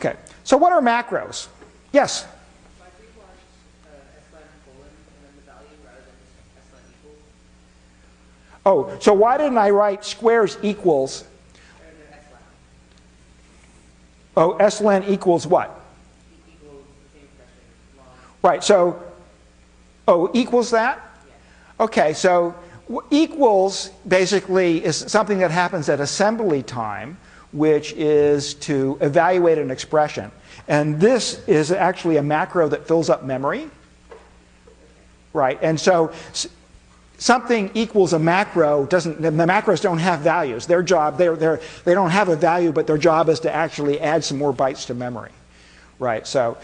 Okay, so what are macros? Yes? Why do you want S-len colon and then the value rather than just S-len equals? Oh, so why didn't I write squares equals? Oh, S-len equals what? Equals the same expression. Long. Right, so, oh, equals that? Yeah. Okay, so equals basically is something that happens at assembly time, which is to evaluate an expression. And this is actually a macro that fills up memory. Right, and so something equals a macro doesn't, the macros don't have values. Their job, they don't have a value, but their job is to actually add some more bytes to memory. Right, so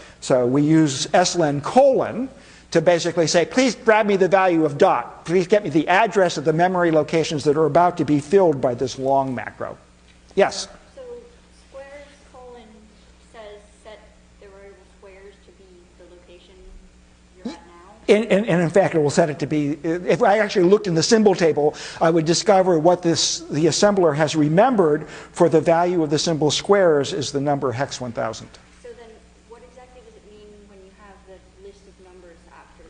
we use S-len colon to basically say, please grab me the value of dot. Please get me the address of the memory locations that are about to be filled by this long macro. Yes? So squares colon says set the variable squares to be the location you're at now? And in fact, it will set it to be, if I actually looked in the symbol table, I would discover what the assembler has remembered for the value of the symbol squares is the number hex 1000. So then what exactly does it mean when you have the list of numbers after?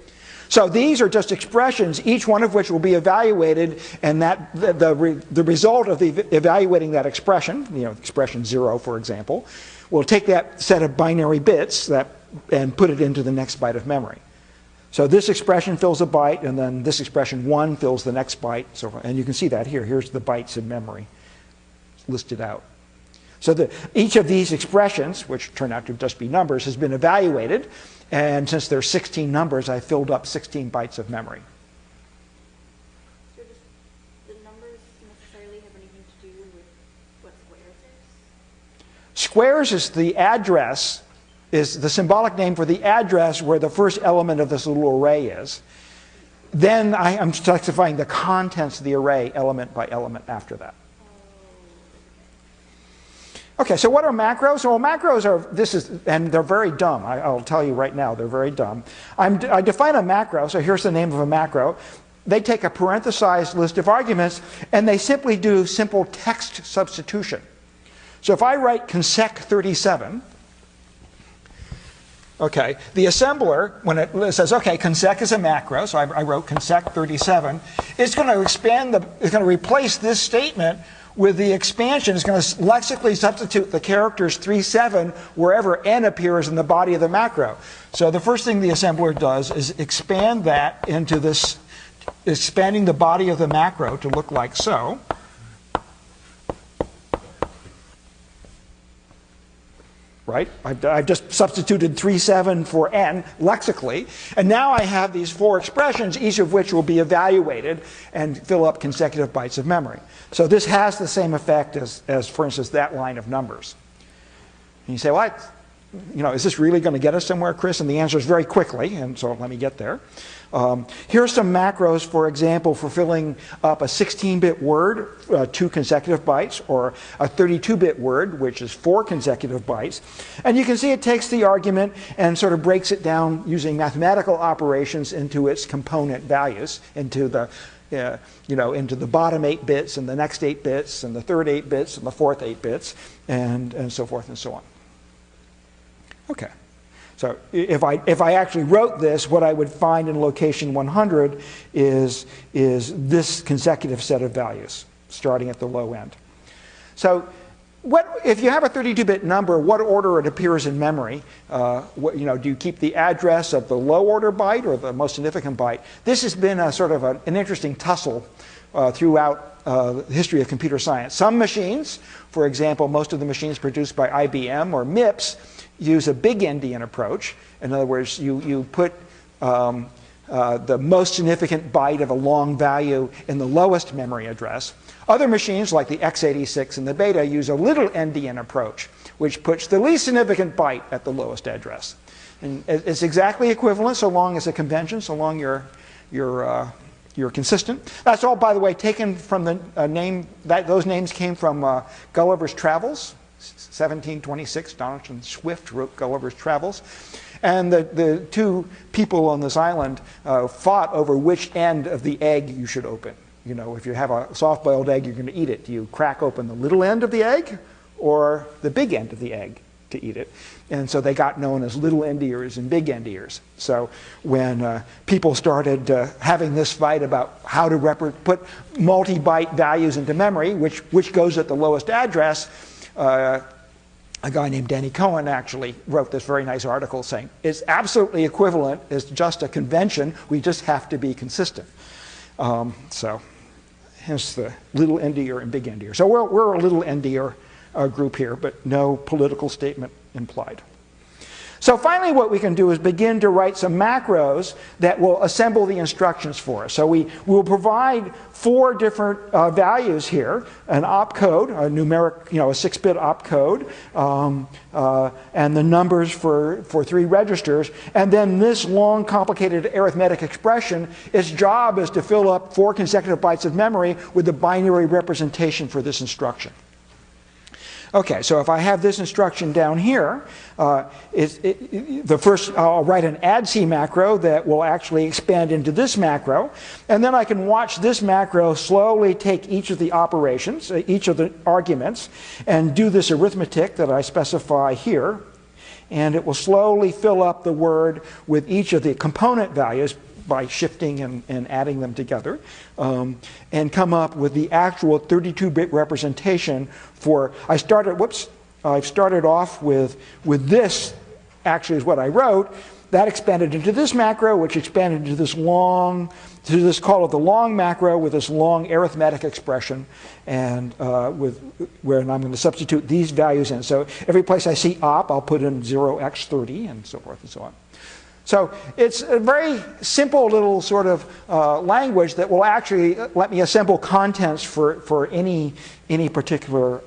So these are just expressions, each one of which will be evaluated, and that the result of evaluating that expression, expression 0, for example, will take that set of binary bits and put it into the next byte of memory. So this expression fills a byte, and then this expression 1 fills the next byte. And you can see that here. Here's the bytes in memory listed out. So each of these expressions, which turn out to just be numbers, has been evaluated. And since there's 16 numbers, I filled up 16 bytes of memory. So does the numbers necessarily have anything to do with what squares is? Squares is the address, is the symbolic name for the address where the first element of this little array is. Then I'm specifying the contents of the array element by element after that. Okay, so what are macros? Well, macros are, and they're very dumb. I'll tell you right now, they're very dumb. I define a macro, so here's the name of a macro. They take a parenthesized list of arguments, and they simply do simple text substitution. So if I write consec 37, okay, the assembler, when it says, okay, consec is a macro, so I wrote consec 37, it's going to it's going to replace this statement with the expansion. It's going to lexically substitute the characters 37 wherever n appears in the body of the macro. So the first thing the assembler does is expand that into this, expanding the body of the macro to look like so. Right? I've just substituted 37 for n lexically, and now I have these 4 expressions, each of which will be evaluated and fill up consecutive bytes of memory. So this has the same effect as for instance, that line of numbers. And you say, well, is this really going to get us somewhere, Chris? And the answer is very quickly, and so let me get there. Here are some macros, for example, for filling up a 16-bit word, 2 consecutive bytes, or a 32-bit word, which is 4 consecutive bytes. And you can see it takes the argument and sort of breaks it down using mathematical operations into its component values, into the into the bottom 8 bits, and the next 8 bits, and the third 8 bits, and the fourth 8 bits, and so forth and so on. Okay. So if I actually wrote this, what I would find in location 100 is this consecutive set of values, starting at the low end. So if you have a 32-bit number, what order it appears in memory? Do you keep the address of the low order byte or the most significant byte? This has been a sort of an interesting tussle throughout the history of computer science. Some machines, for example, most of the machines produced by IBM or MIPS, use a big endian approach. In other words, you put the most significant byte of a long value in the lowest memory address. Other machines, like the x86 and the Beta, use a little endian approach, which puts the least significant byte at the lowest address. And it's exactly equivalent so long as a convention, so long you're consistent. That's all, by the way, taken from the name, those names came from Gulliver's Travels. 1726, Jonathan Swift wrote Gulliver's Travels. And the 2 people on this island fought over which end of the egg you should open. If you have a soft-boiled egg, you're going to eat it. Do you crack open the little end of the egg or the big end of the egg? to eat it. And so they got known as little endiers and big endiers. So when people started having this fight about how to put multi-byte values into memory, which goes at the lowest address, a guy named Danny Cohen actually wrote this very nice article saying, it's absolutely equivalent, it's just a convention, we just have to be consistent. So hence the little endier and big endier. So we're a little endier group here, but no political statement implied. So finally what we can do is begin to write some macros that will assemble the instructions for us. So we will provide 4 different values here, an opcode, a numeric, a 6-bit opcode, and the numbers for 3 registers. And then this long, complicated arithmetic expression, its job is to fill up 4 consecutive bytes of memory with the binary representation for this instruction. Okay, so if I have this instruction down here, I'll write an addc macro that will actually expand into this macro, and then I can watch this macro slowly take each of the operations, each of the arguments, and do this arithmetic that I specify here, and it will slowly fill up the word with each of the component values by shifting and adding them together, and come up with the actual 32-bit representation for, I've started off with this, actually is what I wrote. That expanded into this macro, which expanded into this call it the long macro with this long arithmetic expression, and where I'm going to substitute these values in. So every place I see op, I'll put in 0x30 and so forth and so on. So it's a very simple little sort of language that will actually let me assemble contents for any particular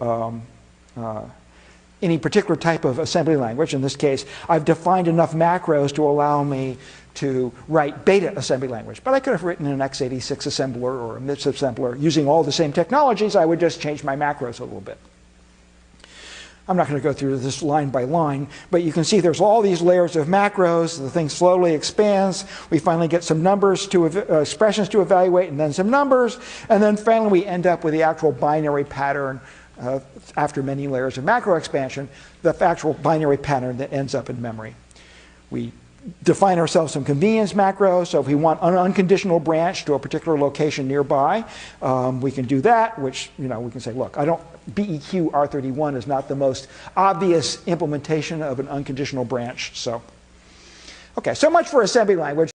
type of assembly language. In this case, I've defined enough macros to allow me to write beta assembly language. But I could have written an x86 assembler or a MIPS assembler using all the same technologies. I would just change my macros a little bit. I'm not going to go through this line by line, but you can see there's all these layers of macros. The thing slowly expands. We finally get some numbers expressions to evaluate, and then some numbers, and then finally we end up with the actual binary pattern after many layers of macro expansion, the actual binary pattern that ends up in memory. We define ourselves some convenience macros. So if we want an unconditional branch to a particular location nearby, we can do that, which, we can say, look, BEQ R31 is not the most obvious implementation of an unconditional branch. So, okay, so much for assembly language.